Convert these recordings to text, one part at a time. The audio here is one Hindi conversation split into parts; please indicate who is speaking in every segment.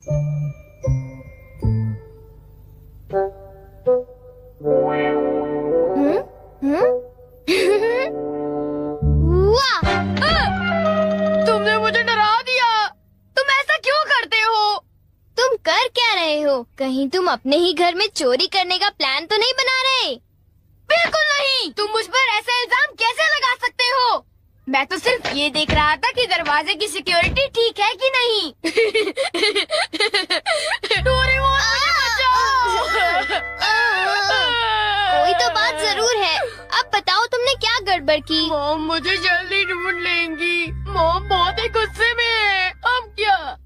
Speaker 1: वाह! तुमने मुझे डरा दिया। तुम ऐसा क्यों करते हो? तुम कर क्या रहे हो? कहीं तुम अपने ही घर में चोरी करने का प्लान तो नहीं बना रहे? बिल्कुल नहीं। तुम मुझ पर ऐसा इल्जाम कैसे लगा सकते हो? मैं तो सिर्फ ये देख रहा था कि दरवाजे की सिक्योरिटी ठीक है कि नहीं। डोरेमोन, मुझे बचाओ। कोई तो बात जरूर है। अब बताओ तुमने क्या गड़बड़ की? मॉम मुझे जल्दी ढूंढ लेंगी। मॉम बहुत ही गुस्से में है। अब क्या?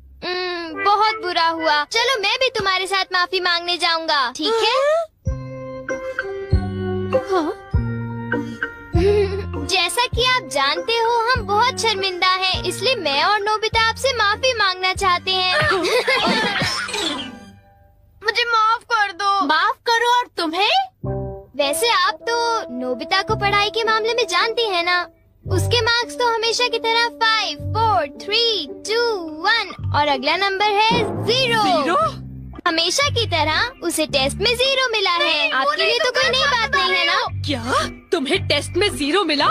Speaker 1: बहुत बुरा हुआ। चलो मैं भी तुम्हारे साथ माफी मांगने जाऊंगा, ठीक है? जैसा कि आप जानते हो हम बहुत शर्मिंदा हैं, इसलिए मैं और नोबिता आपसे माफी मांगना चाहते हैं। मुझे माफ कर दो। माफ करो और तुम्हें? वैसे आप तो नोबिता को पढ़ाई के मामले में जानती हैं ना? उसके मार्क्स तो हमेशा की तरह 5, 4, 3, 2, 1 और अगला नंबर है 0। हमेशा की तरह उसे टेस्ट में 0 मिला है। आपके लिए तो कोई नई बात नहीं है ना?
Speaker 2: क्या तुम्हें टेस्ट में 0 मिला?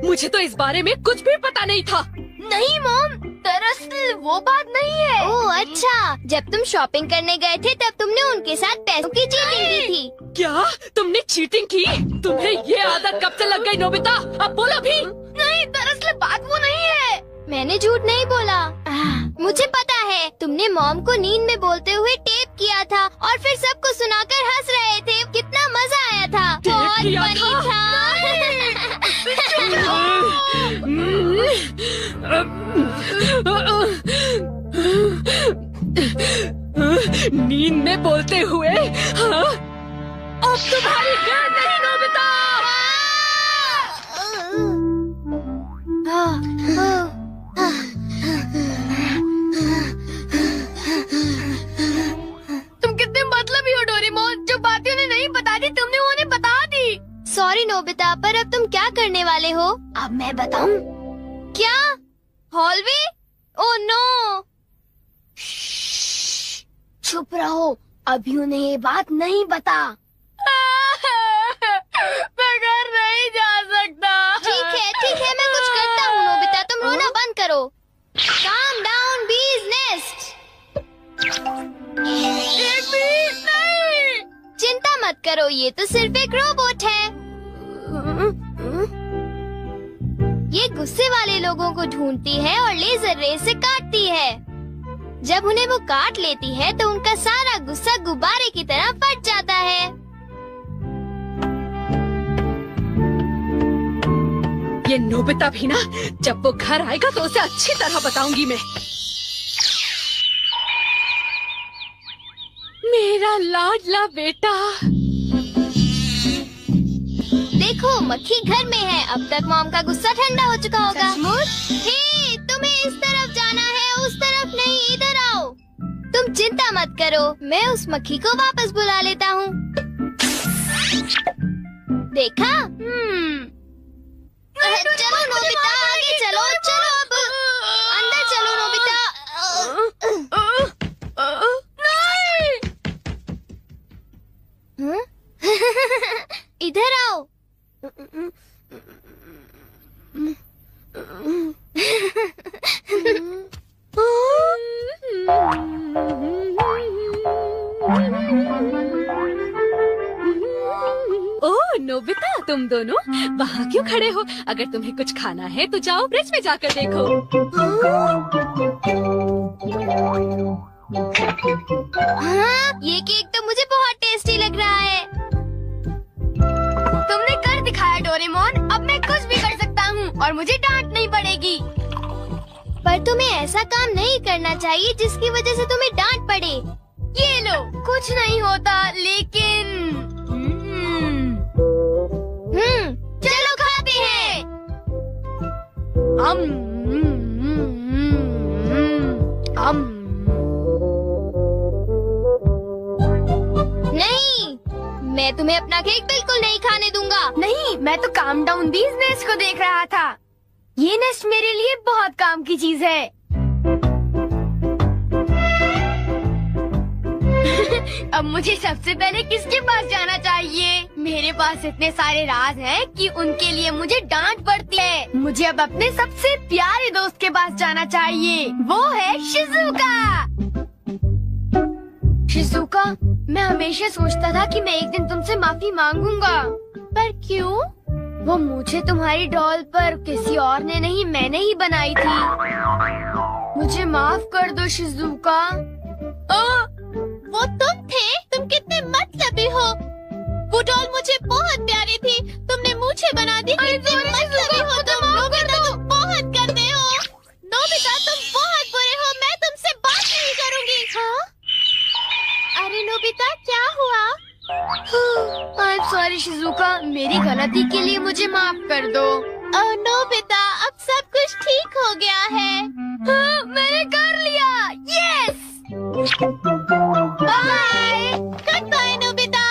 Speaker 2: मुझे तो इस बारे में कुछ भी पता नहीं था।
Speaker 1: नहीं मॉम, दरअसल वो बात नहीं है। ओह अच्छा, जब तुम शॉपिंग करने गए थे तब तुमने उनके साथ पैसों की चीटिंग की थी।
Speaker 2: क्या तुमने चीटिंग की? तुम्हें ये आदत कब से लग गई नोबिता? अब बोलो भी।
Speaker 1: नहीं, दरअसल बात वो नहीं है। मैंने झूठ नहीं बोला। मुझे पता है, तुमने मॉम को नींद में बोलते हुए टेप किया था और फिर सबको सुनाकर हंस रहे थे। कितना मजा आया था। बहुत फनी था।
Speaker 2: नींद में बोलते हुए? हाँ? अब तुम्हारी खैर नहीं नोबिता।
Speaker 1: तुम कितने मतलबी हो डोरेमोन। जो बातें उन्हें नहीं बता दी तुमने उन्हें बता दी। सॉरी नोबिता, पर अब तुम क्या करने वाले हो? अब मैं बताऊं? क्या? हॉलवे? Oh no. चुप रहो, अभी उन्हें ये बात नहीं बता। मैं घर नहीं जा सकता। ठीक है, मैं कुछ करता हूँ नोबिता, तुम रोना बंद करो। Calm down, bee's nest। एक बीज नहीं। चिंता मत करो, ये तो सिर्फ एक रोबोट है। ये गुस्से वाले लोगों को ढूंढती है और लेजर रे से काटती है। जब उन्हें वो काट लेती है तो उनका सारा गुस्सा गुब्बारे की तरह फट जाता है।
Speaker 2: ये नोबिता भी ना, जब वो घर आएगा तो उसे अच्छी तरह बताऊंगी मैं। मेरा लाडला बेटा।
Speaker 1: देखो मक्खी घर में है। अब तक मॉम का गुस्सा ठंडा हो चुका होगा। हे, तुम्हें इस तरफ जाना है, उस तरफ नहीं, इधर आओ। तुम चिंता मत करो, मैं उस मक्खी को वापस बुला लेता हूँ। देखा? चलो नोबिता, आगे चलो। अब अंदर चलो नोबिता। इधर आओ।
Speaker 2: ओह नोबिता, तुम दोनों वहाँ क्यों खड़े हो? अगर तुम्हें कुछ खाना है तो जाओ फ्रिज में जाकर देखो।
Speaker 1: हाँ, ये केक तो मुझे बहुत टेस्टी लग रहा है। तुमने कर दिखाया डोरेमोन। अब मैं कुछ भी कर सकता हूँ और मुझे डांट नहीं पड़ेगी। पर तुम्हें ऐसा काम नहीं करना चाहिए जिसकी वजह से तुम्हें डांट पड़े। ये लो, कुछ नहीं होता, लेकिन चलो खाते हैं। नहीं, मैं तुम्हें अपना केक बिल्कुल नहीं खाने दूंगा। नहीं, मैं तो काम डाउन बीज नेस्ट को देख रहा था। ये नेस्ट मेरे लिए बहुत काम की चीज है। अब मुझे सबसे पहले किसके पास जाना चाहिए? मेरे पास इतने सारे राज हैं कि उनके लिए मुझे डांट पड़ती है। मुझे अब अपने सबसे प्यारे दोस्त के पास जाना चाहिए। वो है शिजुका। शिजुका, मैं हमेशा सोचता था कि मैं एक दिन तुमसे माफी मांगूंगा, पर क्यों? वो मुझे तुम्हारी डॉल पर किसी और ने नहीं, मैंने ही बनाई थी। मुझे माफ कर दो शिजुका। वो तुम थे? तुम कितने मतलबी हो। वो डॉल मुझे बहुत प्यारी थी, तुमने मुझे बना दी। मतलबी हो तुम। नोबिता, तुम बहुत गंदे हो। नोबिता, तुम बहुत बुरे हो। मैं तुमसे बात नहीं करूँगी। हाँ? अरे नोबिता, क्या हुआ? I'm sorry शिजुका, मेरी गलती के लिए मुझे माफ कर दो। नोबिता, अब सब कुछ ठीक हो गया है। हाँ, मैंने कर लिया। Yes. Bye. Good bye Nobita.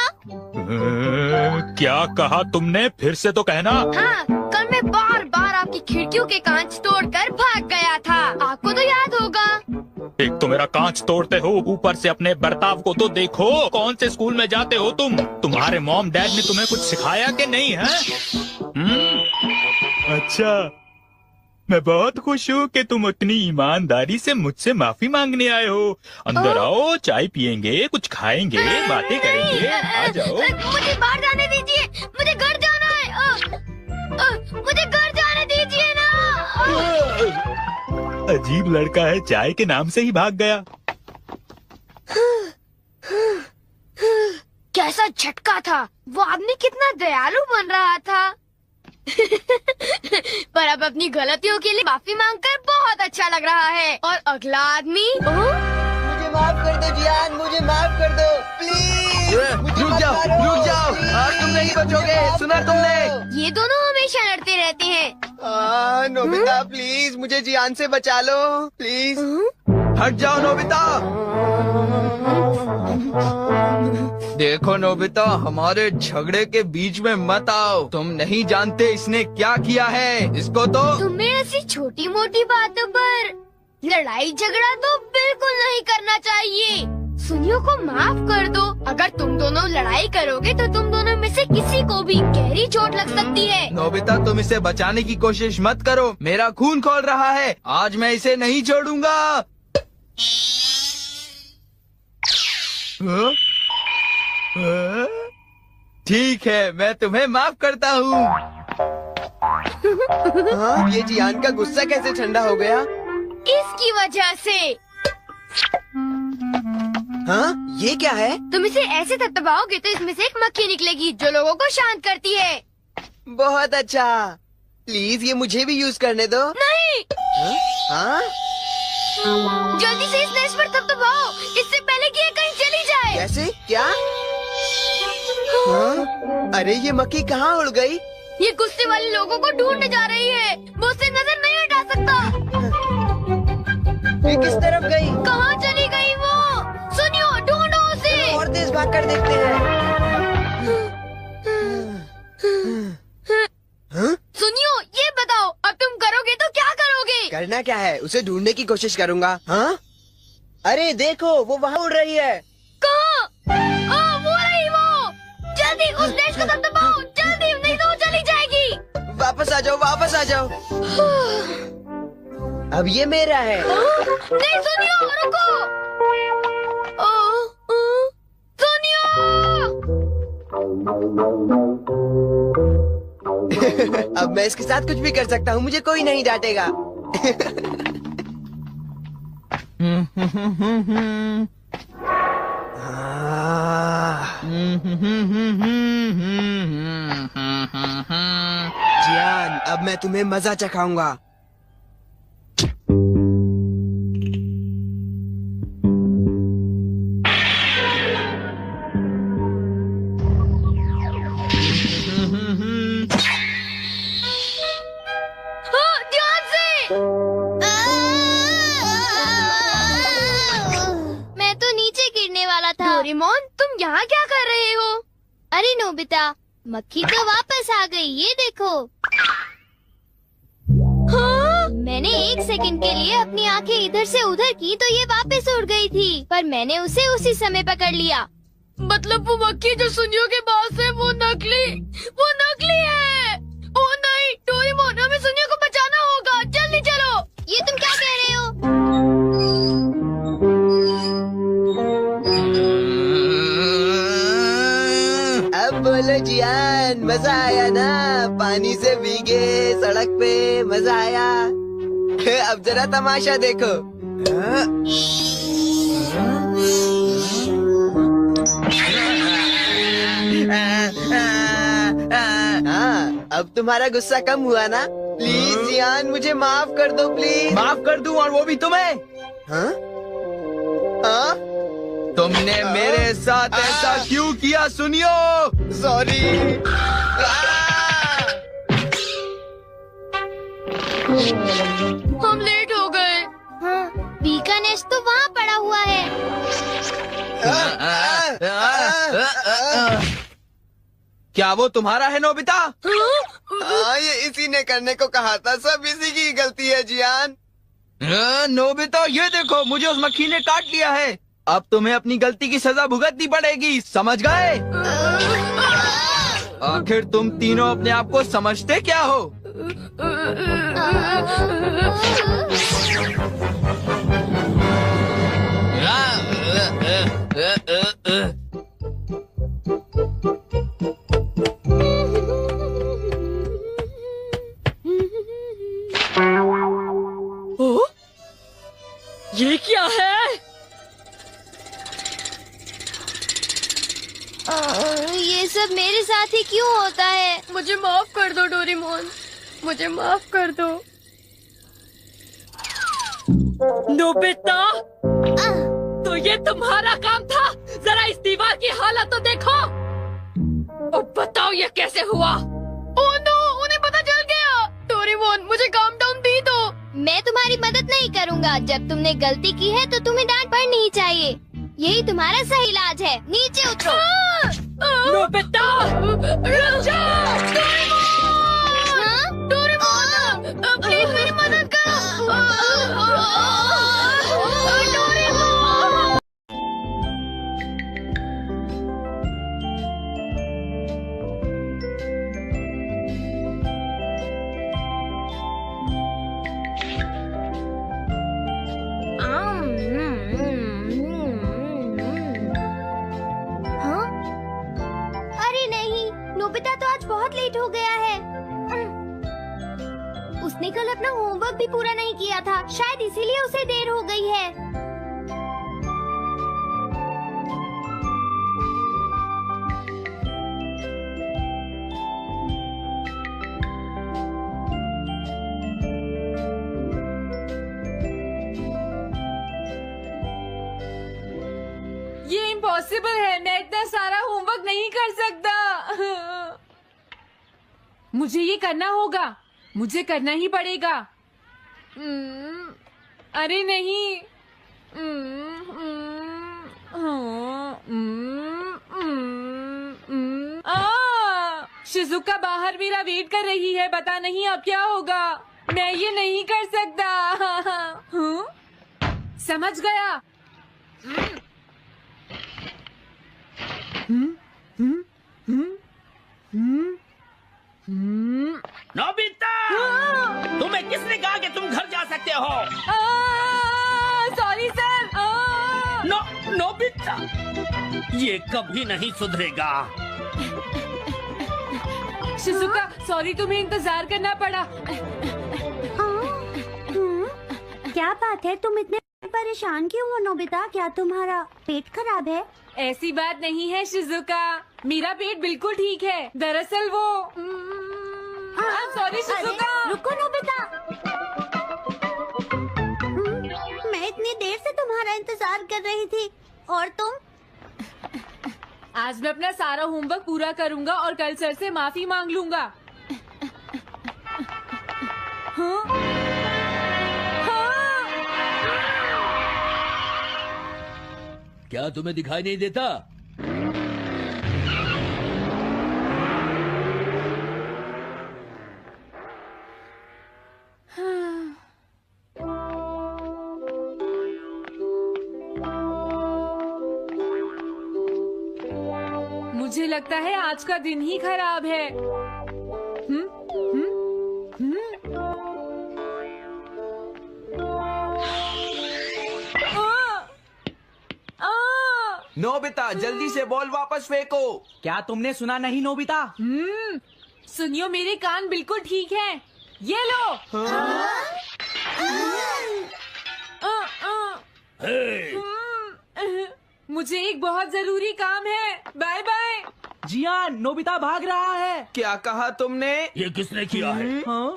Speaker 3: क्या कहा तुमने? फिर से तो कहना।
Speaker 1: हाँ, कल मैं बार बार आपकी खिड़कियों के कांच तोड़कर भाग गया था। आपको तो याद होगा।
Speaker 3: एक तो मेरा कांच तोड़ते हो, ऊपर से अपने बर्ताव को तो देखो। कौन से स्कूल में जाते हो तुम? तुम्हारे मॉम डैड ने तुम्हें कुछ सिखाया कि नहीं है? अच्छा, मैं बहुत खुश हूँ कि तुम इतनी ईमानदारी से मुझसे माफी मांगने आए हो। अंदर आओ, चाय पियेंगे, कुछ खाएंगे, बातें करेंगे। आ जाओ।
Speaker 1: मुझे बाहर जाने दीजिए, मुझे घर जाना है। मुझे घर जाने दीजिए ना।
Speaker 3: अजीब लड़का है, चाय के नाम से ही भाग गया।
Speaker 1: कैसा झटका था। वो आदमी कितना दयालु बन रहा था। पर अब अपनी गलतियों के लिए माफी मांगकर बहुत अच्छा लग रहा है। और अगला आदमी
Speaker 4: मुझे माफ कर दो जियान, मुझे माफ कर दो प्लीज।
Speaker 5: रुक जाओ, आज तुम नहीं बचोगे। सुना तुमने?
Speaker 1: ये दोनों हमेशा लड़ते रहते हैं।
Speaker 4: नोबिता प्लीज मुझे जियान से बचा लो प्लीज।
Speaker 5: हट जाओ नोबिता। देखो नोबिता, हमारे झगड़े के बीच में मत आओ। तुम नहीं जानते इसने क्या किया है। इसको तो
Speaker 1: तुम्हें ऐसी छोटी मोटी बातों पर लड़ाई झगड़ा तो बिल्कुल नहीं करना चाहिए। सुनियो को माफ कर दो। अगर तुम दोनों लड़ाई करोगे तो तुम दोनों में से किसी को भी गहरी चोट लग सकती है।
Speaker 5: नोबिता, तुम इसे बचाने की कोशिश मत करो। मेरा खून खौल रहा है। आज मैं इसे नहीं छोड़ूंगा। ठीक है, मैं तुम्हें माफ करता हूँ।
Speaker 4: ये जियान का गुस्सा कैसे ठंडा हो गया?
Speaker 1: इसकी वजह से।
Speaker 4: हाँ, ये क्या है?
Speaker 1: तुम इसे ऐसे दबाओगे तो इसमें से एक मक्खी निकलेगी जो लोगों को शांत करती है।
Speaker 4: बहुत अच्छा। प्लीज ये मुझे भी यूज करने दो।
Speaker 1: नहीं।
Speaker 4: हाँ?
Speaker 1: जल्दी से इस नेस्ट पर दबाओ, इससे पहले कि ये कहीं चली जाए।
Speaker 4: कैसे? क्या? हाँ? अरे ये मक्खी कहाँ उड़ गई?
Speaker 1: ये गुस्से वाले लोगों को ढूंढने जा रही है। वो उससे नजर नहीं हटा सकता।
Speaker 4: ये किस तरफ गई?
Speaker 1: कहाँ चली गई वो? सुनियो, ढूंढो उसे।
Speaker 4: और तेज भाग कर देखते हैं।
Speaker 1: सुनियो, ये बताओ अब तुम करोगे तो क्या करोगे?
Speaker 4: करना क्या है? उसे ढूंढने की कोशिश करूँगा। हाँ? अरे देखो, वो वहाँ उड़ रही है।
Speaker 1: कहाँ? वो रही वो। जल्दी उस नेस्ट को दबाओ, जल्दी, नहीं तो वो चली जाएगी।
Speaker 4: वापस आ जाओ, वापस आ जाओ। अब ये मेरा है।
Speaker 1: नहीं सुनियो, रुको। सुनियो।
Speaker 4: अब मैं इसके साथ कुछ भी कर सकता हूँ, मुझे कोई नहीं डांटेगा। जियान, अब मैं तुम्हें मजा चखाऊंगा।
Speaker 1: ध्यान से। मैं तो नीचे गिरने वाला था। डोरेमोन, तुम यहाँ क्या कर रहे हो? अरे नोबिता, मक्खी तो वापस आ गई, ये देखो। हाँ? मैंने 1 सेकंड के लिए अपनी आंखें इधर से उधर की तो ये वापस उड़ गई थी, पर मैंने उसे उसी समय पकड़ लिया।
Speaker 2: मतलब वो मक्खी जो सुनियो के पास है वो नकली है। ओ नहीं डोरेमोन, हमें सुनियो को बचाना होगा, जल्दी चलो।
Speaker 1: ये तुम क्या कह रहे हो?
Speaker 4: अब बोलो जियान, मजा आया ना? पानी से भीगे सड़क पे मजा आया। अब जरा तमाशा देखो। हाँ, अब तुम्हारा गुस्सा कम हुआ ना? प्लीज जियान, मुझे माफ कर दो प्लीज।
Speaker 5: माफ कर दूं, और वो भी तुम्हें?
Speaker 4: हाँ? हाँ?
Speaker 5: तुमने मेरे साथ ऐसा क्यों किया सुनियो?
Speaker 4: सॉरी।
Speaker 2: हम लेट हो गए।
Speaker 1: हाँ, बी का नेस्ट तो वहाँ पड़ा हुआ है।
Speaker 5: क्या वो तुम्हारा है नोबिता?
Speaker 4: ये इसी ने करने को कहा था, सब इसी की गलती है जियान।
Speaker 5: नोबिता ये देखो, मुझे उस मक्खी ने काट लिया है। अब तुम्हें अपनी गलती की सजा भुगतनी पड़ेगी, समझ गए? आखिर तुम तीनों अपने आप को समझते क्या हो?
Speaker 2: ओ, ये क्या है?
Speaker 1: ये सब मेरे साथ ही क्यों होता है?
Speaker 2: मुझे माफ कर दो डोरेमोन, मुझे माफ कर दो। नोबिता, तो ये तुम्हारा काम था? जरा इस दीवार की हालत तो देखो। अब बताओ ये कैसे हुआ? ओह नो, उन्हें पता चल गया। डोरेमोन, मुझे काम डाउन दी दो।
Speaker 1: मैं तुम्हारी मदद नहीं करूँगा। जब तुमने गलती की है तो तुम्हें डांट पड़नी ही चाहिए। यही तुम्हारा सही इलाज है। नीचे उतरो।
Speaker 2: नोबिता, रुक जाओ।
Speaker 1: हाँ?
Speaker 2: डोरेमोन, प्लीज मेरी मदद करो। डोरेमोन।
Speaker 1: हाँ? अरे नहीं, नोबिता तो आज बहुत लेट हो गया है। उसने कल अपना होमवर्क भी पूरा नहीं किया था, शायद इसीलिए उसे देर हो गई है।
Speaker 2: ये इम्पॉसिबल है, मैं इतना सारा होमवर्क नहीं कर सकता। मुझे ये करना होगा, मुझे करना ही पड़ेगा। अरे नहीं। शिजुका बाहर मेरा वेट कर रही है, पता नहीं अब क्या होगा। मैं ये नहीं कर सकता। समझ गया।
Speaker 6: नोबिता, तुम्हें किसने कहा कि तुम घर जा सकते हो?
Speaker 2: Sorry sir.
Speaker 6: नोबिता, ये कभी नहीं सुधरेगा।
Speaker 2: शिजुका सॉरी, तुम्हें इंतजार करना पड़ा।
Speaker 1: क्या बात है, तुम इतने परेशान क्यों हो नोबिता? क्या तुम्हारा पेट खराब है?
Speaker 2: ऐसी बात नहीं है शिजुका, मेरा पेट बिल्कुल ठीक है। दरअसल वो सॉरी शिजुका।
Speaker 1: रुको नोबिता, मैं इतनी देर से तुम्हारा इंतजार कर रही थी और तुम?
Speaker 2: आज मैं अपना सारा होमवर्क पूरा करूंगा और कल सर से माफी मांग लूंगा। हाँ? हाँ?
Speaker 6: क्या तुम्हें दिखाई नहीं देता?
Speaker 2: मुझे लगता है आज का दिन ही खराब है।
Speaker 5: नोबिता जल्दी से बॉल वापस फेंको।
Speaker 6: क्या तुमने सुना नहीं नोबिता?
Speaker 2: सुनियो, मेरे कान बिल्कुल ठीक हैं। ये लो। मुझे एक बहुत जरूरी काम है। Bye bye.
Speaker 6: जियान, नोबिता भाग रहा है।
Speaker 5: क्या कहा तुमने?
Speaker 7: ये किसने किया है?
Speaker 6: हाँ?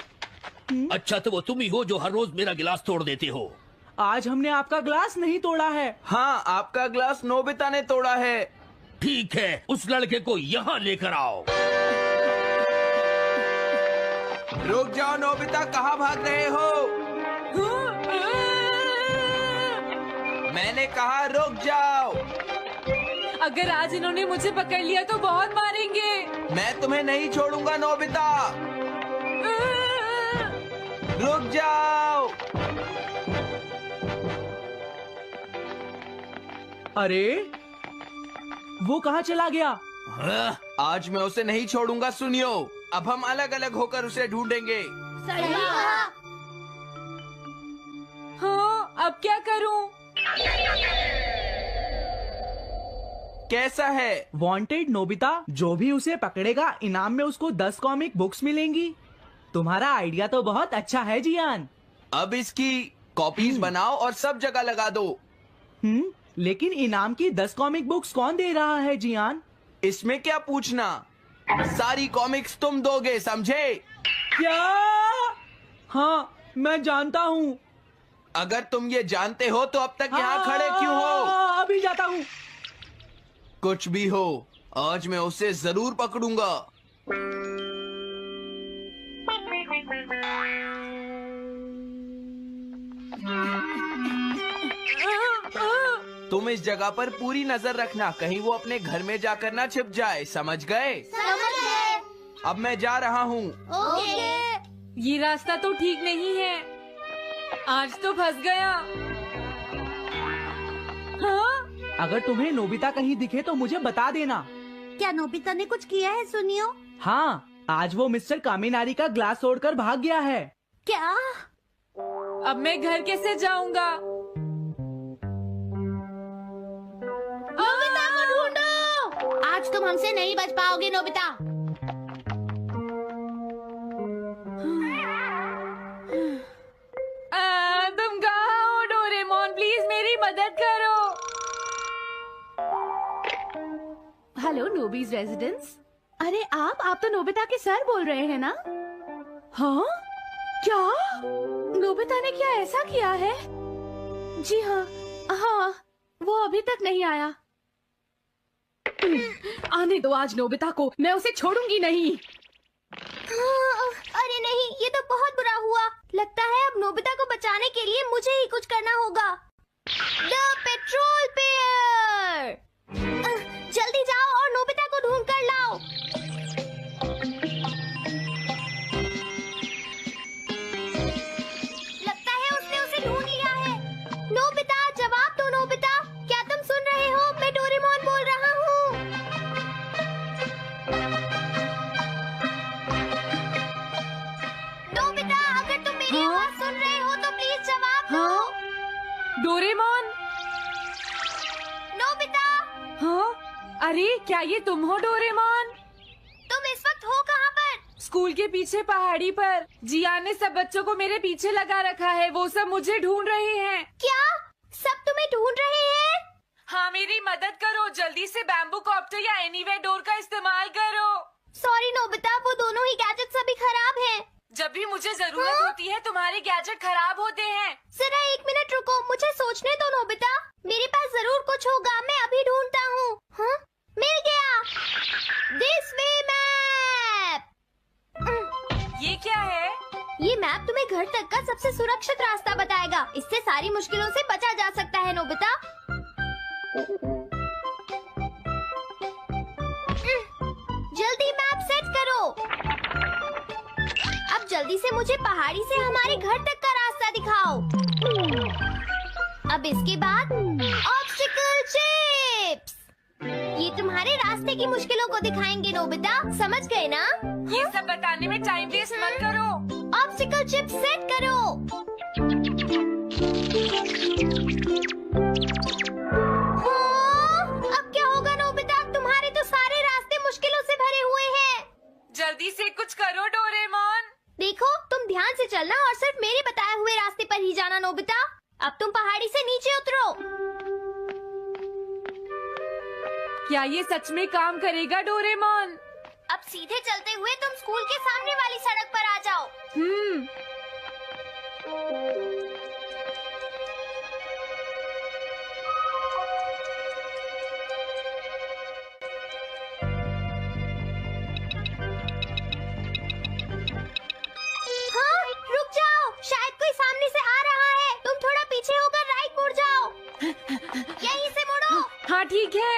Speaker 7: अच्छा तो वो तुम ही हो जो हर रोज मेरा गिलास तोड़ देते हो।
Speaker 6: आज हमने आपका ग्लास नहीं तोड़ा है।
Speaker 5: हाँ, आपका ग्लास नोबिता ने तोड़ा है।
Speaker 7: ठीक है, उस लड़के को यहाँ लेकर आओ।
Speaker 5: रुक जाओ नोबिता, कहाँ भाग रहे हो? मैंने कहा रुक जाओ।
Speaker 2: अगर आज इन्होंने मुझे पकड़ लिया तो बहुत मारेंगे।
Speaker 5: मैं तुम्हें नहीं छोड़ूंगा नोबिता। रुक जाओ।
Speaker 6: अरे वो कहाँ चला गया?
Speaker 5: आज मैं उसे नहीं छोड़ूंगा। सुनियो, अब हम अलग अलग होकर उसे ढूंढेंगे।
Speaker 2: हाँ, अब क्या करूं?
Speaker 5: कैसा है?
Speaker 6: वांटेड नोबिता, जो भी उसे पकड़ेगा इनाम में उसको 10 कॉमिक बुक्स मिलेंगी। तुम्हारा आइडिया तो बहुत अच्छा है जियान।
Speaker 5: अब इसकी कॉपीज बनाओ और सब जगह लगा दो।
Speaker 6: लेकिन इनाम की 10 कॉमिक बुक्स कौन दे रहा है जियान?
Speaker 5: इसमें क्या पूछना, सारी कॉमिक्स तुम दोगे, समझे?
Speaker 6: क्या? हाँ, मैं जानता हूँ।
Speaker 5: अगर तुम ये जानते हो तो अब तक यहाँ खड़े क्यों हो?
Speaker 6: अभी जाता हूँ।
Speaker 5: कुछ भी हो, आज मैं उसे जरूर पकड़ूंगा। तुम इस जगह पर पूरी नजर रखना, कहीं वो अपने घर में जाकर ना छिप जाए, समझ गए?
Speaker 1: समझ गए।
Speaker 5: अब मैं जा रहा हूँ।
Speaker 1: ओके।
Speaker 2: ये रास्ता तो ठीक नहीं है। आज तो फंस गया। हाँ?
Speaker 6: अगर तुम्हें नोबिता कहीं दिखे तो मुझे बता देना।
Speaker 1: क्या नोबिता ने कुछ किया है सुनियो?
Speaker 6: हाँ, आज वो मिस्टर कामिनारी का ग्लास तोड़कर भाग गया है।
Speaker 1: क्या?
Speaker 2: अब मैं घर कैसे जाऊंगा?
Speaker 1: नोबिता को ढूंढो। आज तुम हमसे नहीं बच पाओगे नोबिता।
Speaker 2: तुम कहाँ हो डोरेमोन? प्लीज मेरी मदद करो।
Speaker 8: हेलो नोबीज रेजिडेंस। अरे आप तो नोबिता के सर बोल रहे हैं ना? हाँ? क्या? नोबिता ने क्या ऐसा किया है? जी हाँ, हाँ, वो अभी तक नहीं आया। आने दो आज नोबिता को, मैं उसे छोड़ूंगी नहीं।
Speaker 1: अरे नहीं, ये तो बहुत बुरा हुआ। लगता है अब नोबिता को बचाने के लिए मुझे ही कुछ करना होगा। द पेट्रोल पेयर, जल्दी जाओ और नोबिता को ढूंढ कर लाओ। लगता है उसने उसे ढूंढ लिया है। नोबिता, जवाब दो नोबिता, क्या तुम सुन रहे हो? मैं डोरेमोन बोल रहा हूँ। नोबिता, अगर तुम मेरी आवाज सुन रहे हो तो प्लीज जवाब दो।
Speaker 2: डोरेमोन?
Speaker 1: नोबिता,
Speaker 2: हाँ? अरे क्या ये तुम हो डोरेमोन?
Speaker 1: तुम इस वक्त हो कहाँ पर?
Speaker 2: स्कूल के पीछे पहाड़ी पर। जियान ने सब बच्चों को मेरे पीछे लगा रखा है, वो सब मुझे ढूंढ रहे हैं।
Speaker 1: क्या? सब तुम्हें ढूंढ रहे हैं?
Speaker 2: हाँ, मेरी मदद करो, जल्दी से बैम्बू कॉप्टर या एनीवेयर डोर का इस्तेमाल करो।
Speaker 1: सॉरी नोबिता, वो दोनों ही गैजेट्स अभी खराब हैं।
Speaker 2: जब भी मुझे जरूरत होती है तुम्हारे गैजेट खराब होते हैं।
Speaker 1: जरा 1 मिनट रुको, मुझे सोचने दो नोबिता। मेरे पास जरूर कुछ होगा, मैं अभी ढूंढता हूँ। हाँ? मिल गया। This way map.
Speaker 2: ये क्या है?
Speaker 1: ये मैप तुम्हें घर तक का सबसे सुरक्षित रास्ता बताएगा। इससे सारी मुश्किलों से बचा जा सकता है नोबिता। जल्दी मैप सेट करो। अब जल्दी से मुझे पहाड़ी से हमारे घर तक का रास्ता दिखाओ। अब इसके बाद ऑब्स्टिकल चिप्स। ये तुम्हारे रास्ते की मुश्किलों को दिखाएंगे नोबिता, समझ गए ना?
Speaker 2: ये सब बताने में टाइम वेस्ट मत करो।
Speaker 1: ऑब्स्टिकल चिप सेट करो। हाँ, अब क्या होगा नोबिता? तुम्हारे तो सारे रास्ते मुश्किलों से भरे हुए हैं।
Speaker 2: जल्दी से कुछ करो डोरेमोन।
Speaker 1: देखो, तुम ध्यान से चलना और सिर्फ मेरे बताए हुए रास्ते पर ही जाना नोबिता। अब तुम पहाड़ी से नीचे उतरो।
Speaker 2: क्या ये सच में काम करेगा डोरेमोन?
Speaker 1: अब सीधे चलते हुए तुम स्कूल के सामने वाली सड़क पर आ जाओ। हाँ, रुक जाओ, शायद कोई सामने से आ रहा है। तुम थोड़ा पीछे होकर राइट मुड़ जाओ। यहीं से मुड़ो।
Speaker 2: हाँ ठीक है।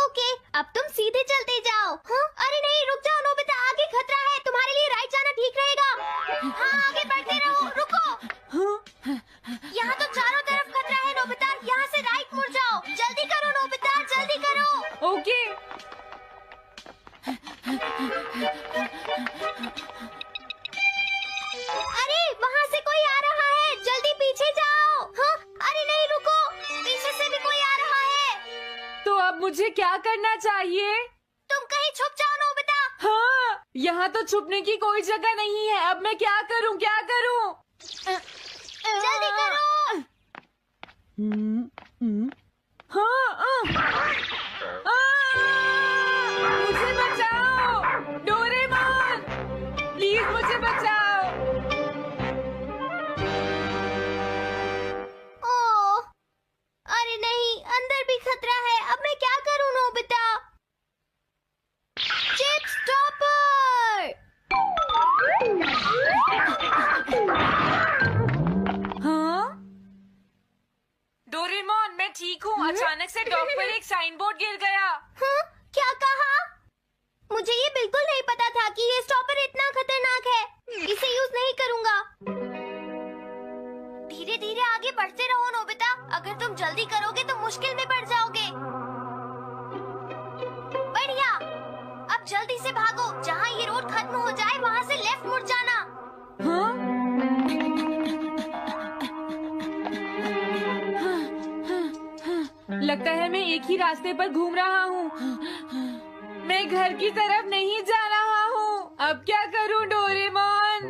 Speaker 1: ओके, अब तुम सीधे चलते जाओ। हाँ? अरे नहीं, रुक जाओ नोबिता, आगे खतरा है। तुम्हारे लिए राइट जाना ठीक रहेगा। हाँ, आगे बढ़ते रहो। रुको, यहाँ तो चारों तरफ खतरा है नोबिता। यहाँ से राइट मुड़ जाओ। जल्दी करो नोबिता, जल्दी करो।
Speaker 2: ओके।
Speaker 1: अरे वहाँ से कोई आ रहा है, जल्दी पीछे जाओ। हाँ? अरे नहीं, रुको, पीछे से भी कोई आ रहा है।
Speaker 2: तो अब मुझे क्या करना चाहिए?
Speaker 1: तुम कहीं छुप जाओ नोबिता।
Speaker 2: हाँ, यहाँ तो छुपने की कोई जगह नहीं है। अब मैं क्या करूँ, क्या करूँ?
Speaker 1: जल्दी करो।
Speaker 2: मुझे बचाओ डोरेमोन, प्लीज मुझे बचाओ।
Speaker 1: ओह, अरे नहीं, अंदर भी खतरा है। अब मैं क्या करूँ नोबिता? Chip stopper.
Speaker 2: हाँ? डोरेमोन, मैं ठीक हूँ। अचानक से डॉक पर एक साइन बोर्ड गिर गया।
Speaker 1: हाँ? क्या कहा? मुझे ये बिल्कुल नहीं पता था कि ये स्टॉपर इतना खतरनाक है। इसे यूज नहीं करूँगा। धीरे धीरे आगे बढ़ते रहो नोबिता। अगर तुम जल्दी करोगे तो मुश्किल में पड़ जाओगे। बढ़िया, अब जल्दी से भागो। जहाँ ये रोड खत्म हो जाए वहाँ से लेफ्ट मुड़ जाना।
Speaker 2: हाँ? लगता है मैं एक ही रास्ते पर घूम रहा हूँ। मैं घर की तरफ नहीं जा रहा हूँ। अब क्या करूँ डोरेमोन?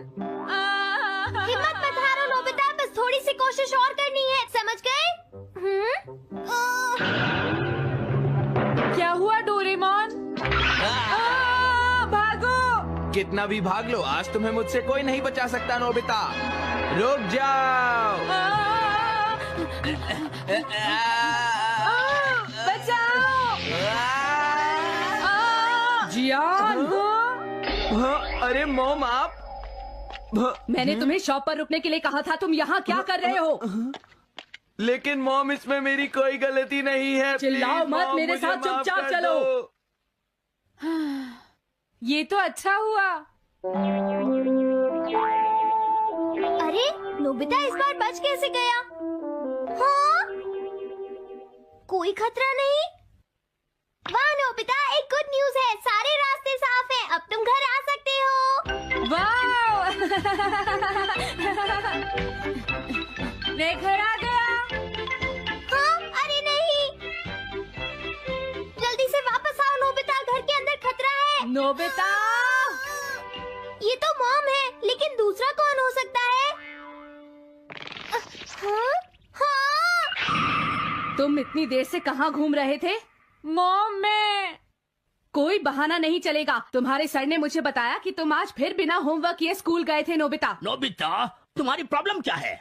Speaker 1: हिम्मत मत हारो नोबिता, बस थोड़ी सी कोशिश और करनी है, समझ गए?
Speaker 2: क्या हुआ डोरेमोन? भागो!
Speaker 5: कितना भी भाग लो, आज तुम्हें मुझसे कोई नहीं बचा सकता नोबिता। रुक जाओ।
Speaker 2: बचाओ! जियान!
Speaker 5: अरे मॉम, आप
Speaker 2: मैंने तुम्हें शॉप पर रुकने के लिए कहा था। तुम यहाँ क्या कर रहे हो?
Speaker 5: लेकिन मॉम, इसमें मेरी कोई गलती नहीं है।
Speaker 2: चिल्लाओ
Speaker 5: प्लीज,
Speaker 2: मत,
Speaker 5: मॉम,
Speaker 2: मेरे
Speaker 5: मुझे
Speaker 2: साथ
Speaker 5: माफ
Speaker 2: चुपचाप
Speaker 5: कर
Speaker 2: चलो।
Speaker 5: दो।
Speaker 2: ये तो अच्छा हुआ।
Speaker 1: अरे नोबिता इस बार बच कैसे गया? हाँ? कोई खतरा नहीं। वाह नोबिता, एक गुड न्यूज है, सारे रास्ते साफ हैं। अब तुम घर आ सकते हो।
Speaker 2: वाह! मैं घर आ गया।
Speaker 1: हाँ? अरे नहीं, जल्दी से वापस आओ नोबिता, घर के अंदर खतरा है।
Speaker 2: नोबिता!
Speaker 1: ये तो मॉम है, लेकिन दूसरा कौन हो सकता है? हाँ? हाँ?
Speaker 2: तुम इतनी देर से कहाँ घूम रहे थे? मॉम, मैं... कोई बहाना नहीं चलेगा। तुम्हारे सर ने मुझे बताया कि तुम आज फिर बिना होमवर्क किए स्कूल गए थे नोबिता।
Speaker 7: नोबिता, तुम्हारी प्रॉब्लम क्या है?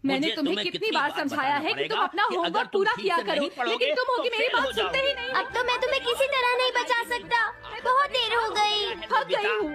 Speaker 2: मैंने तुम्हें कितनी बार समझाया है कि तुम अपना होमवर्क पूरा किया करो, लेकिन तुम होगी मेरी बात सुनते ही नहीं।
Speaker 1: अब तो मैं तुम्हें किसी तरह नहीं बचा सकता। बहुत देर हो गई।
Speaker 2: थक गई हूँ।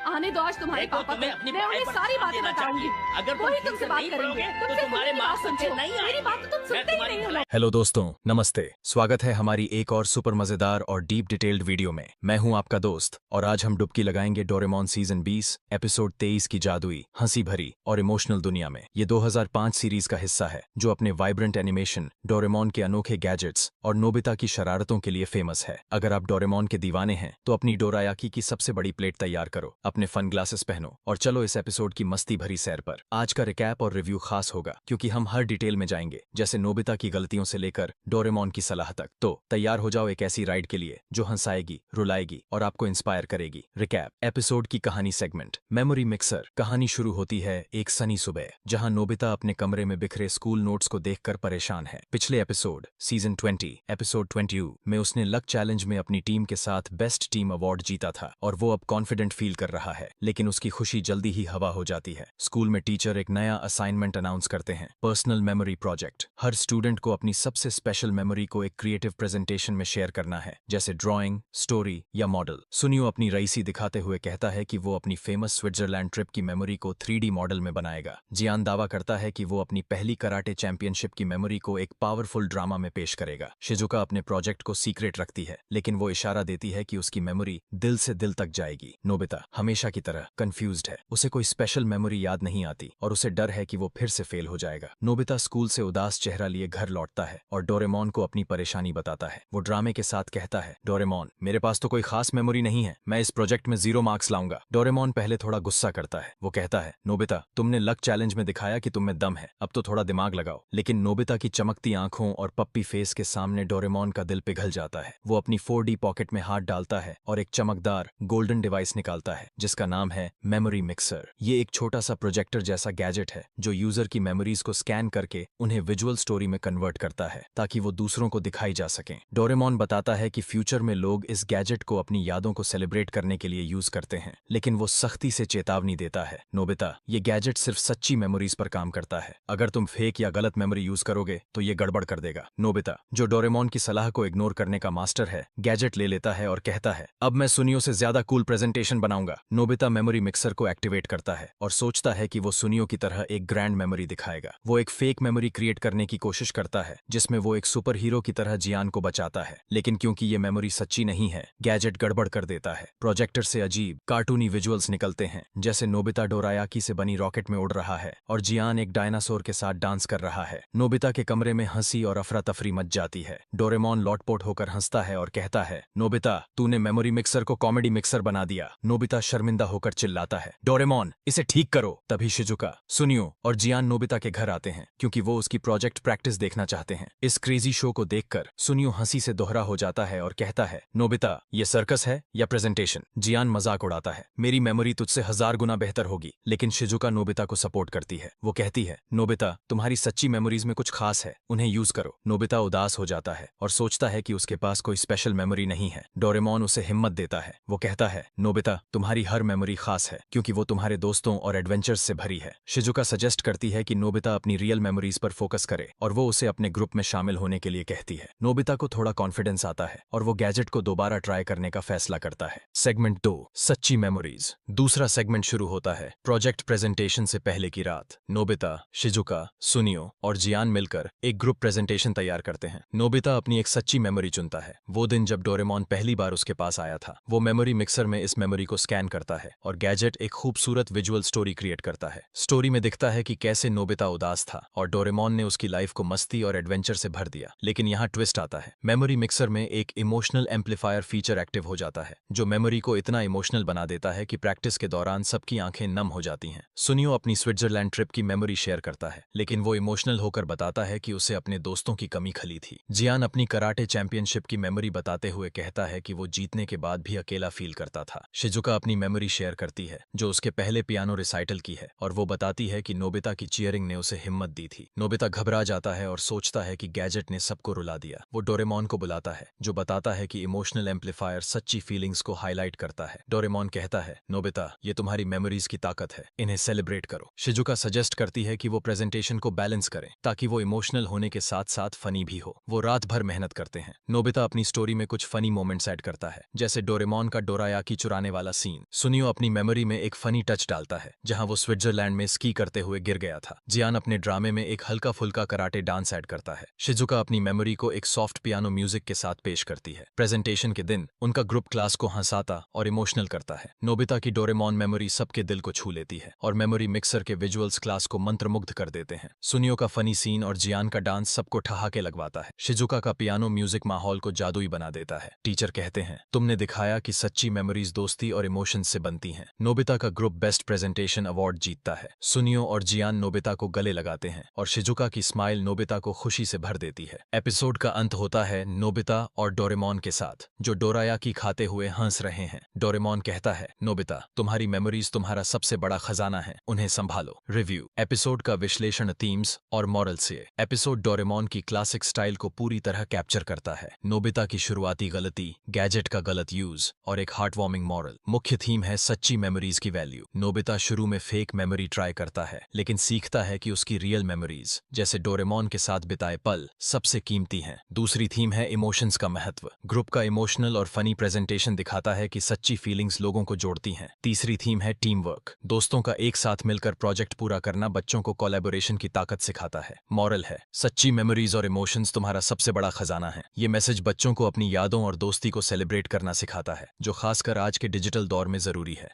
Speaker 8: आने दो आज तुम्हारे
Speaker 7: देखो,
Speaker 8: पापा
Speaker 7: तुम्हें
Speaker 8: को।
Speaker 7: अपनी
Speaker 8: मैं
Speaker 7: पढ़ाई
Speaker 8: उन्हें
Speaker 7: पर
Speaker 8: सारी
Speaker 7: ध्यान
Speaker 8: बातें
Speaker 7: देना
Speaker 8: बताऊंगी।
Speaker 7: चाहिए। अगर तुम
Speaker 8: वही
Speaker 7: ठीक से
Speaker 8: तुमसे बात
Speaker 7: नहीं
Speaker 8: करेंगे।
Speaker 7: पढ़ोगे, तो
Speaker 8: तुमसे
Speaker 7: तुम्हारे
Speaker 8: मेरी बात
Speaker 7: मार्क्स
Speaker 8: सुनते
Speaker 7: अच्छे
Speaker 8: हो।
Speaker 7: नहीं
Speaker 8: मेरी
Speaker 7: आएंगे।
Speaker 8: बात तो तुम
Speaker 7: मैं
Speaker 8: सुनते ही
Speaker 7: तुम्हारी
Speaker 8: नहीं हो।
Speaker 7: भलाई-
Speaker 9: हेलो दोस्तों, नमस्ते। स्वागत है हमारी एक और सुपर मजेदार और डीप डिटेल्ड वीडियो में। मैं हूं आपका दोस्त और आज हम डुबकी लगाएंगे डोरेमोन सीजन 20 एपिसोड 23 की जादुई, हंसी भरी और इमोशनल दुनिया में। ये 2005 सीरीज का हिस्सा है जो अपने वाइब्रेंट एनिमेशन, डोरेमोन के अनोखे गैजेट्स और नोबिता की शरारतों के लिए फेमस है। अगर आप डोरेमोन के दीवाने हैं तो अपनी डोरायाकी की सबसे बड़ी प्लेट तैयार करो, अपने फन ग्लासेस पहनो और चलो इस एपिसोड की मस्ती भरी सैर पर। आज का रिकैप और रिव्यू खास होगा क्योंकि हम हर डिटेल में जाएंगे, जैसे नोबिता की गलतियों से लेकर डोरेमोन की सलाह तक। तो तैयार हो जाओ एक ऐसी राइड के लिए जो हंसाएगी, रुलाएगी और आपको इंस्पायर करेगी। रिकैप एपिसोड की कहानी सेगमेंट मेमोरी मिक्सर। कहानी शुरू होती है एक सनी सुबह जहां नोबिता अपने कमरे में बिखरे स्कूल नोट्स को देखकर परेशान है। पिछले एपिसोड सीजन 20 एपिसोड 22 में उसने लक चैलेंज में अपनी टीम के साथ बेस्ट टीम अवार्ड जीता था और वो अब कॉन्फिडेंट फील कर रहा है, लेकिन उसकी खुशी जल्दी ही हवा हो जाती है। स्कूल में टीचर एक नया असाइनमेंट अनाउंस करते हैं, पर्सनल मेमोरी प्रोजेक्ट। हर स्टूडेंट को अपनी सबसे स्पेशल मेमोरी को एक क्रिएटिव प्रेजेंटेशन में शेयर करना है, जैसे ड्राइंग, स्टोरी या मॉडल। सुनियो अपनी रईसी दिखाते हुए कहता है कि वो अपनी फेमस स्विट्जरलैंड ट्रिप की मेमोरी को 3D मॉडल में बनाएगा। जियान दावा करता है कि वो अपनी पहली कराटे चैंपियनशिप की मेमोरी को एक पावरफुल ड्रामा में पेश करेगा। शिजुका अपने प्रोजेक्ट को सीक्रेट रखती है, लेकिन वो इशारा देती है कि उसकी मेमोरी दिल से दिल तक जाएगी। नोबिता हमेशा की तरह कंफ्यूज्ड है, उसे कोई स्पेशल मेमोरी याद नहीं आती और उसे डर है कि वो फिर से फेल हो जाएगा। नोबिता स्कूल से उदास चेहरा लिए घर लौटता है और डोरेमोन को अपनी परेशानी बताता है। वो ड्रामे के साथ कहता है, डोरेमोन मेरे पास तो कोई खास मेमोरी नहीं है, मैं इस प्रोजेक्ट में 0 मार्क्स लाऊंगा। डोरेमोन पहले थोड़ा गुस्सा करता है। वो कहता है, नोबिता तुमने लक चैलेंज में दिखाया कि तुम में दम है, अब तो थोड़ा दिमाग लगाओ। लेकिन नोबिता की चमकती आंखों और पप्पी फेस के सामने डोरेमोन का दिल पिघल जाता है। वो अपनी 4D पॉकेट में हाथ डालता है और एक चमकदार गोल्डन डिवाइस निकालता है जिसका नाम है मेमोरी मिक्सर। ये एक छोटा सा प्रोजेक्टर जैसा गैजेट है जो यूजर की मेमोरीज को स्कैन करके उन्हें विजुअल स्टोरी में कन्वर्ट करता है ताकि वो दूसरों को दिखाई जा सकें। डोरेमोन बताता है कि फ्यूचर में लोग इस गैजेट को अपनी यादों को सेलिब्रेट करने के लिए यूज करते हैं, लेकिन वो सख्ती से चेतावनी देता है, नोबिता ये गैजेट सिर्फ सच्ची मेमोरीज पर काम करता है, अगर तुम फेक या गलत मेमोरी यूज करोगे तो ये गड़बड़ कर देगा। नोबिता जो डोरेमोन की सलाह को इग्नोर करने का मास्टर है, गैजेट ले लेता है और कहता है, अब मैं सुनियो से ज्यादा कूल प्रेजेंटेशन बनाऊंगा। नोबिता मेमोरी मिक्सर को एक्टिवेट करता है और सोचता है कि वो सुनियो की तरह एक ग्रैंड मेमोरी दिखाएगा। वो एक फेक मेमोरी क्रिएट करने की कोशिश करता है जिसमें वो एक सुपर हीरो की तरह जियान को बचाता है, लेकिन क्योंकि ये मेमोरी सच्ची नहीं है, गैजेट गड़बड़ कर देता है। प्रोजेक्टर से अजीब कार्टूनी विजुअल्स निकलते हैं, जैसे नोबिता डोरायाकी से बनी रॉकेट में उड़ रहा है और जियान एक डायनासोर के साथ डांस कर रहा है। नोबिता के कमरे में हंसी और अफरा तफरी मच जाती है। डोरेमोन लौटपोट होकर हंसता है और कहता है, नोबिता तूने मेमोरी मिक्सर को कॉमेडी मिक्सर बना दिया। नोबिता शर्मिंदा होकर चिल्लाता है, डोरेमोन इसे ठीक करो। तभी शिजुका, सुनियो और जियान नोबिता के घर आते हैं क्योंकि वो उसकी प्रोजेक्ट प्रैक्टिस देखना चाहते हैं। इस क्रेजी शो को देखकर सुनियो हंसी से दोहरा हो जाता है और कहता है, नोबिता ये सर्कस है या प्रेजेंटेशन? जियान मजाक उड़ाता है, मेरी मेमोरी तुझसे 1000 गुना बेहतर होगी। लेकिन शिजुका नोबिता को सपोर्ट करती है। वो कहती है, नोबिता तुम्हारी सच्ची मेमोरीज में कुछ खास है, उन्हें यूज करो। नोबिता उदास हो जाता है और सोचता है कि उसके पास कोई स्पेशल मेमोरी नहीं है। डोरेमोन उसे हिम्मत देता है। वो कहता है, नोबिता तुम्हारी हर मेमोरी खास है क्योंकि वो तुम्हारे दोस्तों और एडवेंचर्स से भरी है। शिजुका सजेस्ट करती है कि नोबिता अपनी रियल मेमोरीज पर फोकस करे और वो उसे अपने ग्रुप में शामिल होने के लिए कहती है। नोबिता को थोड़ा कॉन्फिडेंस आता है और वो गैजेट को दोबारा ट्राई करने का फैसला करता है। सेगमेंट 2 सच्ची मेमोरीज। दूसरा सेगमेंट शुरू होता है प्रोजेक्ट प्रेजेंटेशन से पहले की रात। नोबिता, शिजुका, सुनियो और जियान मिलकर एक ग्रुप प्रेजेंटेशन तैयार करते हैं। नोबिता अपनी एक सच्ची मेमोरी चुनता है, वो दिन जब डोरेमोन पहली बार उसके पास आया था। वो मेमोरी मिक्सर में इस मेमोरी को स्कैन करता है और गैजेट एक खूबसूरत विजुअल स्टोरी क्रिएट करता है। स्टोरी में दिखता है कि कैसे नोबिता उदास था और डोरेमोन ने उसकी लाइफ को मस्ती और एडवेंचर से भर दिया। लेकिन यहाँ ट्विस्ट आता है, मेमोरी मिक्सर में एक इमोशनल एम्पलीफायर फीचर एक्टिव हो जाता है जो मेमोरी को इतना इमोशनल बना देता है कि प्रैक्टिस के दौरान सबकी आंखें नम हो जाती हैं। सुनियो अपनी स्विट्जरलैंड ट्रिप की मेमोरी शेयर करता है, लेकिन वो इमोशनल होकर बताता है कि उसे अपने दोस्तों की कमी खली थी। जियान अपनी कराटे चैंपियनशिप की मेमोरी बताते हुए कहता है कि वो जीतने के बाद भी अकेला फील करता था। शिजुका अपनी मेमोरी शेयर करती है जो उसके पहले पियानो रिसाइटल की है और वो बताती है कि नोबिता की चीयरिंग ने उसे हिम्मत दी थी। नोबिता घबरा जाता है और सोचता है कि गैजेट ने सबको रुला दिया। वो डोरेमोन को बुलाता है जो बताता है कि इमोशनल एम्पलीफायर सच्ची फीलिंग्स को हाईलाइट करता है। डोरेमोन कहता है, नोबिता ये तुम्हारी मेमोरीज की ताकत है, इन्हें सेलिब्रेट करो। शिजुका सजेस्ट करती है कि वो प्रेजेंटेशन को बैलेंस करें ताकि वो इमोशनल होने के साथ साथ फनी भी हो। वो रात भर मेहनत करते हैं। नोबिता अपनी स्टोरी में कुछ फनी मोमेंट्स ऐड करता है, जैसे डोरेमोन का डोरायाकी चुराने वाला सीन। सुनियो अपनी मेमोरी में एक फनी टच डालता है जहां वो स्विट्जरलैंड में स्की करते हुए गिर गया था। जियान अपने ड्रामे में एक हल्का फुल्का कराटे डांस ऐड करता है। शिजुका अपनी मेमोरी को एक सॉफ्ट पियानो म्यूजिक के साथ पेश करती है। प्रेजेंटेशन के दिन उनका ग्रुप क्लास को हंसाता और इमोशनल करता है। नोबिता की डोरेमोन मेमोरी सबके दिल को छू लेती है और मेमोरी मिक्सर के विजुअल्स क्लास को मंत्रमुग्ध कर देते हैं। सुनियो का फनी सीन और जियान का डांस सबको ठहाके लगवाता है। शिजुका का पियानो म्यूजिक माहौल को जादुई बना देता है। टीचर कहते हैं, तुमने दिखाया कि सच्ची मेमोरीज दोस्ती और इमोशन से बनती हैं। नोबिता का ग्रुप बेस्ट प्रेजेंटेशन अवार्ड जीतता है। सुनियो और जियान नोबिता को गले लगाते हैं और शिजुका की स्माइल नोबिता को खुशी से भर देती है। एपिसोड का अंत होता है नोबिता और डोरेमोन के साथ, जो डोरायाकी खाते हुए हंस रहे हैं। डोरेमोन कहता है, नोबिता, तुम्हारी मेमोरीज तुम्हारा सबसे बड़ा खजाना है, उन्हें संभालो। रिव्यू। एपिसोड का विश्लेषण, थीम्स और मॉरल से। एपिसोड डोरेमोन की क्लासिक स्टाइल को पूरी तरह कैप्चर करता है। नोबिता की शुरुआती गलती, गैजेट का गलत यूज और एक हार्ट वार्मिंग मॉरल। मुख्य थीम है सच्ची मेमोरीज की वैल्यू। नोबिता शुरू में फेक मेमोरी ट्राई करता है, लेकिन सीखता है कि उसकी रियल मेमोरीज, जैसे डोरेमोन के साथ बिताए पल, सबसे कीमती हैं। दूसरी थीम है इमोशंस का महत्व। ग्रुप का इमोशनल और फनी प्रेजेंटेशन दिखाता है कि सच्ची फीलिंग्स लोगों को जोड़ती हैं। तीसरी थीम है टीम वर्क। दोस्तों का एक साथ मिलकर प्रोजेक्ट पूरा करना बच्चों को कोलैबोरेशन की ताकत सिखाता है। मॉरल है, सच्ची मेमोरीज और इमोशंस तुम्हारा सबसे बड़ा खजाना है। ये मैसेज बच्चों को अपनी यादों और दोस्ती को सेलिब्रेट करना सिखाता है, जो खासकर आज के डिजिटल दौर में जरूरी है।